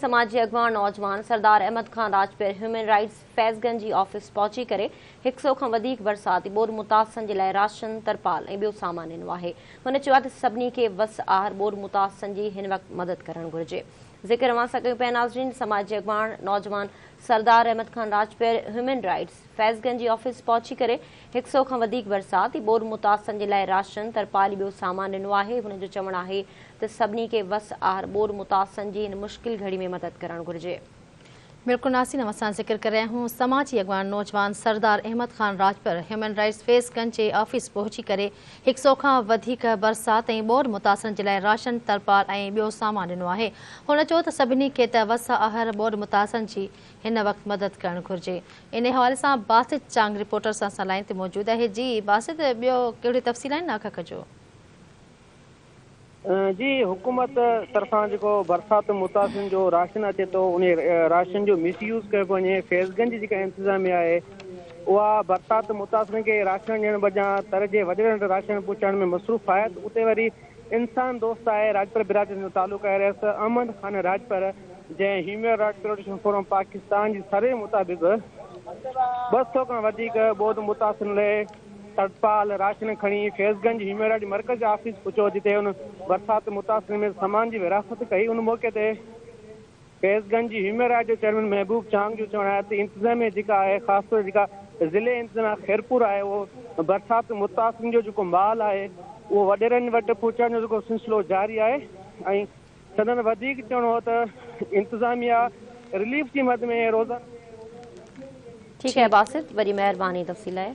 समाजी अगवान नौजवान सरदार Ahmad Khan राजपीर human rights फैज़गंज जी office पहुची करे 100 खां वधीक बरसाती बोर मुतासिरनि जे लाइ राशन तरपाल ऐं ॿियो सामान ॾिनो आहे। हुन चयो आहे त सभिनी खे वस आहर बोर मुतासिरनि जी हिन वक़्तु मदद करणु घुरिजे। ज़िक्र अवां सां कयूं पिया नाज़रीन, समाजी अगवान नौजवान सरदार अहमद खान राजपीर ह्यूमन राइट्स फैज़गंज जी ऑफिस पहुची करे 100 खां वधीक बरसाती बोर मुतासिरनि जे लाइ राशन तरपाल ॿियो सामान ॾिनो आहे। हुन जो चवणु आहे त सभिनी खे वस आहर बोर मुतासिरनि जी हिन मुश्किल घड़ी में मदद करणु घुरिजे। बिल्कुल नासिन असां जिक्र कर रहे हूँ समाजी अगवान नौजवान सरदार अहमद खान राजपीर ह्यूमन राइट्स फैज़गंज जे ऑफिस पहुची करे 100 खां वधीक बरसात ऐं बोर मुतासिरनि जे लाइ राशन तरपाल ऐं ॿियो सामान ॾिनो आहे। हुन चयो त सभिनी खे त वस आहर बोर मुतासिरनि जी हिन वक़्तु मदद करणु घुरिजे। इन हवाले सां बासित चांग रिपोर्टर सां लाइन ते मौजूदु आहे। जी बासित, ॿियो कहिड़ी तफ़सील आहिनि नाखा कजो? जी हुकूमत तरफ़ां जेको बरसात मुतासिरनि जो राशन अचे थो उन राशन जो मिसयूज़ कयो पियो वञे। फैज़गंज जी जेका इंतिज़ामिया आहे उहा बरसात मुतासिरनि खे राशन ॾियण बजां तर जे वॾे नंढे राशन पहुचाइण में मसरूफ़ आहे। त उते वरी इंसान दोस्त आहे राजपीर बिरादरी जो तालुक़ आहे रहियसि अहमद खान राजपीर, जंहिं human rights protection forum Pakistan जी सर्वे मुताबिक़ 200 खां वधीक बोध मुतासिरनि लाइ तरपाल राशन खणी फैज़गंज ह्यूमन राइट्स मर्कज़ ऑफिस पहुचो, जिते हुन बरसात मुतासिर में सामान जी विरासत कई। उन मौके ते फैज़गंज जी ह्यूमन राइट्स जो चेयरमैन महबूब चांग जो चवणु आहे त इंतिज़ामिया जेका आहे ख़ासि तौर जेका ज़िले इंतिज़ामिया खैरपुर आहे उहो बरसात मुतासिरनि जो जेको माल आहे उहो वॾेरनि वटि पहुचाइण जो जेको सिलसिलो जारी आहे। ऐं सदन वधीक चवणो हो त इंतिज़ामिया रिलीफ जी मद में रोज़ाना। ठीक है बासित, वरी महिरबानी तफ़सील आहे।